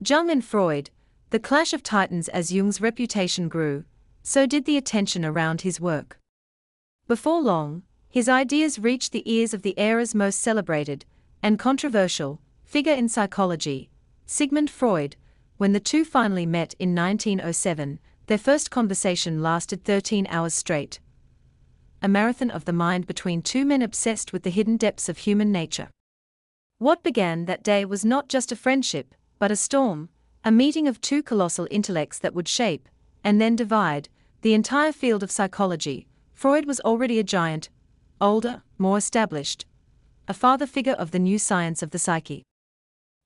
Jung and Freud, the clash of titans. As Jung's reputation grew, so did the attention around his work. Before long, his ideas reached the ears of the era's most celebrated and controversial figure in psychology, Sigmund Freud. When the two finally met in 1907, their first conversation lasted 13 hours straight. A marathon of the mind between two men obsessed with the hidden depths of human nature. What began that day was not just a friendship, but a storm, a meeting of two colossal intellects that would shape, and then divide, the entire field of psychology. Freud was already a giant, older, more established, a father figure of the new science of the psyche.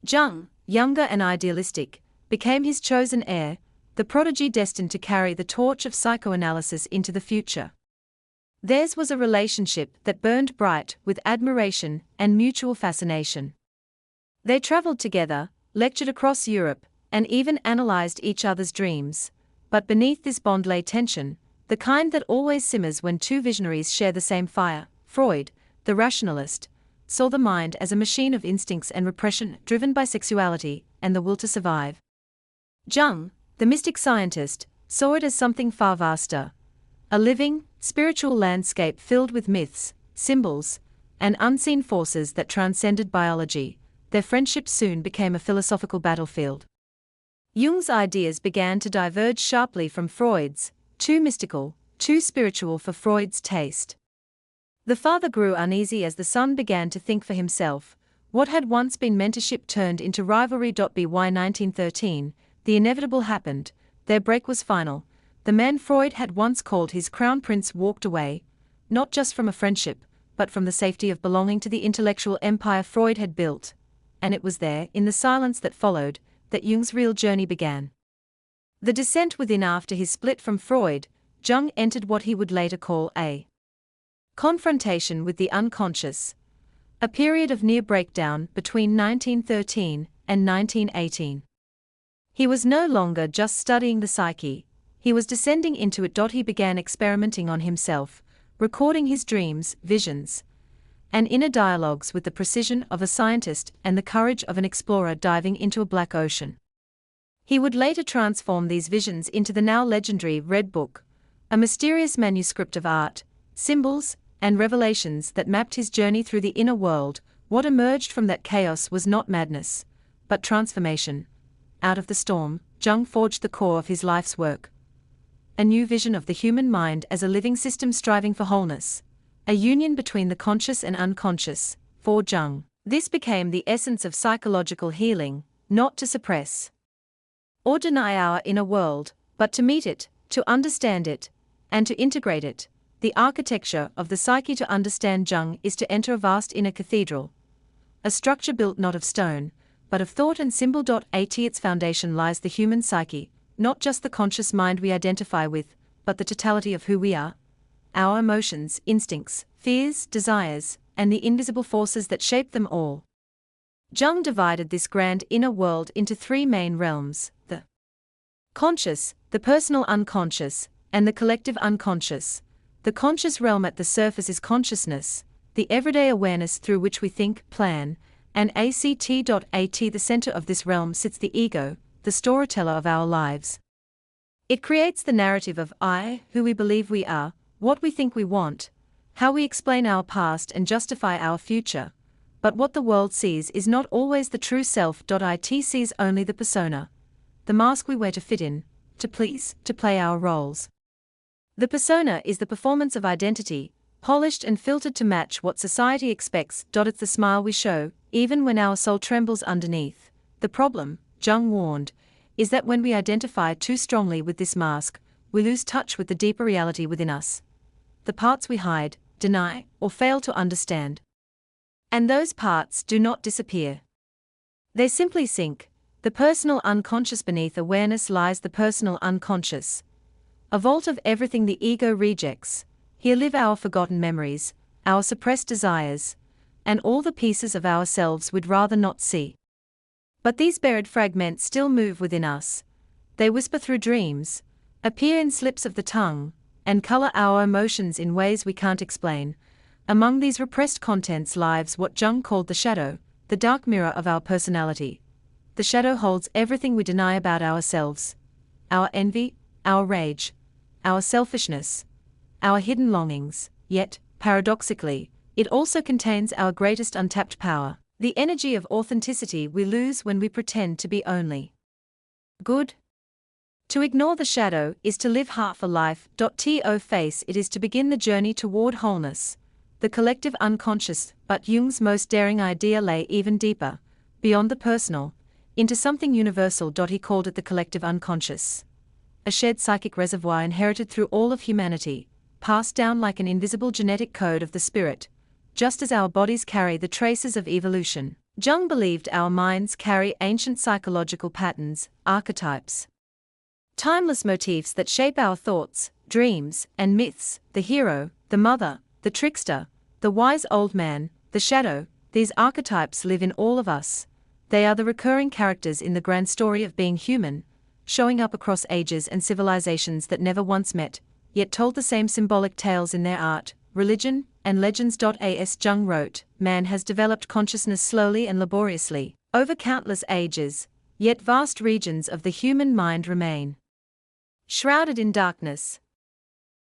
Jung, younger and idealistic, became his chosen heir, the prodigy destined to carry the torch of psychoanalysis into the future. Theirs was a relationship that burned bright with admiration and mutual fascination. They traveled together, lectured across Europe, and even analyzed each other's dreams. But beneath this bond lay tension, the kind that always simmers when two visionaries share the same fire. Freud, the rationalist, saw the mind as a machine of instincts and repression driven by sexuality and the will to survive. Jung, the mystic scientist, saw it as something far vaster, a living, spiritual landscape filled with myths, symbols, and unseen forces that transcended biology. Their friendship soon became a philosophical battlefield. Jung's ideas began to diverge sharply from Freud's, too mystical, too spiritual for Freud's taste. The father grew uneasy as the son began to think for himself. What had once been mentorship turned into rivalry. By 1913, the inevitable happened. Their break was final. The man Freud had once called his crown prince walked away, not just from a friendship, but from the safety of belonging to the intellectual empire Freud had built. And it was there, in the silence that followed, that Jung's real journey began. The descent within. After his split from Freud, Jung entered what he would later call a confrontation with the unconscious, a period of near breakdown between 1913 and 1918. He was no longer just studying the psyche, he was descending into it. He began experimenting on himself, recording his dreams, visions, and inner dialogues with the precision of a scientist and the courage of an explorer diving into a black ocean. He would later transform these visions into the now legendary Red Book, a mysterious manuscript of art, symbols, and revelations that mapped his journey through the inner world. What emerged from that chaos was not madness, but transformation. Out of the storm, Jung forged the core of his life's work. A new vision of the human mind as a living system striving for wholeness, a union between the conscious and unconscious. For Jung, this became the essence of psychological healing, not to suppress or deny our inner world, but to meet it, to understand it, and to integrate it. The architecture of the psyche. To understand Jung is to enter a vast inner cathedral, a structure built not of stone, but of thought and symbol. At its foundation lies the human psyche, not just the conscious mind we identify with, but the totality of who we are, our emotions, instincts, fears, desires, and the invisible forces that shape them all. Jung divided this grand inner world into three main realms: the conscious, the personal unconscious, and the collective unconscious. The conscious realm at the surface is consciousness, the everyday awareness through which we think, plan, and act. At the center of this realm sits the ego, the storyteller of our lives. It creates the narrative of I, who we believe we are, what we think we want, how we explain our past and justify our future. But what the world sees is not always the true self. It sees only the persona, the mask we wear to fit in, to please, to play our roles. The persona is the performance of identity, polished and filtered to match what society expects. It's the smile we show, even when our soul trembles underneath. The problem, Jung warned, is that when we identify too strongly with this mask, we lose touch with the deeper reality within us. The parts we hide, deny, or fail to understand. And those parts do not disappear. They simply sink. The personal unconscious. Beneath awareness lies the personal unconscious, a vault of everything the ego rejects. Here live our forgotten memories, our suppressed desires, and all the pieces of ourselves we'd rather not see. But these buried fragments still move within us. They whisper through dreams, appear in slips of the tongue, and color our emotions in ways we can't explain. Among these repressed contents lives what Jung called the shadow, the dark mirror of our personality. the shadow holds everything we deny about ourselves: our envy, our rage, our selfishness, our hidden longings. Yet, paradoxically, it also contains our greatest untapped power, the energy of authenticity we lose when we pretend to be only good. To ignore the shadow is to live half a life. To face it is to begin the journey toward wholeness, the collective unconscious. But Jung's most daring idea lay even deeper, beyond the personal, into something universal. He called it the collective unconscious, a shared psychic reservoir inherited through all of humanity, passed down like an invisible genetic code of the spirit, just as our bodies carry the traces of evolution. Jung believed our minds carry ancient psychological patterns, archetypes, timeless motifs that shape our thoughts, dreams, and myths: the hero, the mother, the trickster, the wise old man, the shadow. These archetypes live in all of us. They are the recurring characters in the grand story of being human, showing up across ages and civilizations that never once met, yet told the same symbolic tales in their art, religion, and legends. As Jung wrote, man has developed consciousness slowly and laboriously, over countless ages, yet vast regions of the human mind remain shrouded in darkness.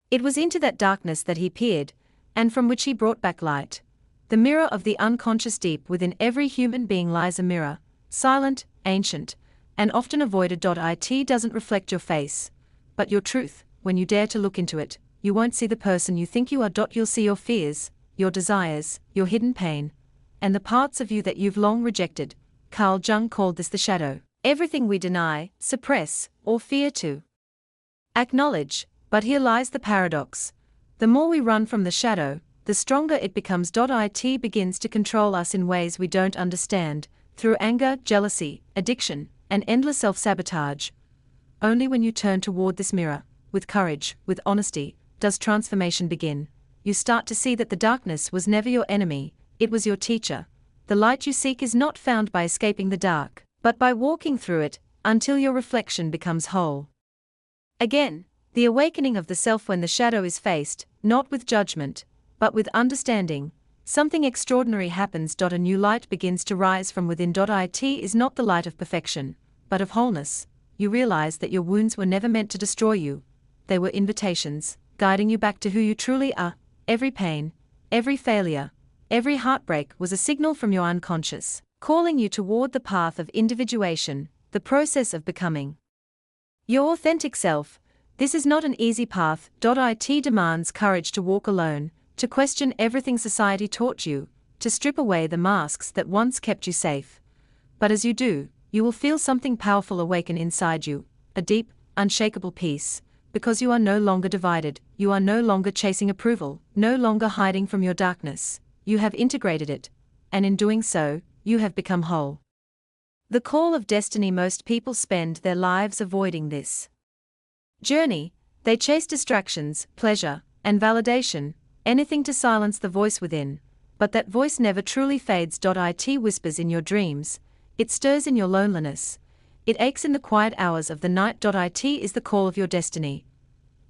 It was into that darkness that he peered, and from which he brought back light. The mirror of the unconscious. Deep within every human being lies a mirror, silent, ancient, and often avoided. It doesn't reflect your face, but your truth. When you dare to look into it, you won't see the person you think you are. You'll see your fears, your desires, your hidden pain, and the parts of you that you've long rejected. Carl Jung called this the shadow. Everything we deny, suppress, or fear to acknowledge. But here lies the paradox: the more we run from the shadow, the stronger it becomes. It begins to control us in ways we don't understand, through anger, jealousy, addiction, and endless self-sabotage. Only when you turn toward this mirror, with courage, with honesty, does transformation begin. You start to see that the darkness was never your enemy, it was your teacher. The light you seek is not found by escaping the dark, but by walking through it, until your reflection becomes whole. Again, the awakening of the self when the shadow is faced, not with judgment, but with understanding, something extraordinary happens. A new light begins to rise from within. It is not the light of perfection, but of wholeness. You realize that your wounds were never meant to destroy you. They were invitations, guiding you back to who you truly are. Every pain, every failure, every heartbreak was a signal from your unconscious, calling you toward the path of individuation, the process of becoming your authentic self. This is not an easy path. It demands courage to walk alone, to question everything society taught you, to strip away the masks that once kept you safe. But as you do, you will feel something powerful awaken inside you, a deep, unshakable peace, because you are no longer divided, you are no longer chasing approval, no longer hiding from your darkness. You have integrated it, and in doing so, you have become whole. The call of destiny. Most people spend their lives avoiding this journey. They chase distractions, pleasure, and validation, anything to silence the voice within. But that voice never truly fades. It whispers in your dreams, it stirs in your loneliness, it aches in the quiet hours of the night. It is the call of your destiny.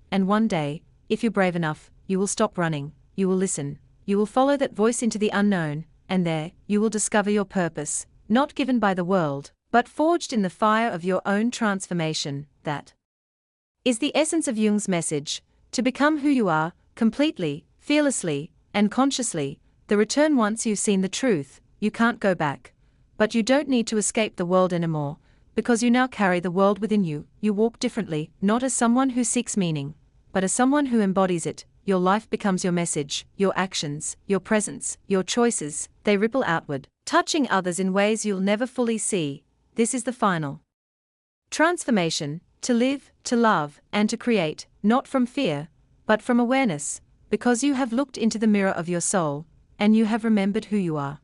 And one day, if you're brave enough, you will stop running, you will listen, you will follow that voice into the unknown, and there, you will discover your purpose, not given by the world, but forged in the fire of your own transformation. That is the essence of Jung's message: to become who you are, completely, fearlessly, and consciously. The return. Once you've seen the truth, you can't go back. But you don't need to escape the world anymore, because you now carry the world within you. You walk differently, not as someone who seeks meaning, but as someone who embodies it. Your life becomes your message, your actions, your presence, your choices. They ripple outward, touching others in ways you'll never fully see. This is the final transformation: to live, to love, and to create, not from fear, but from awareness, because you have looked into the mirror of your soul, and you have remembered who you are.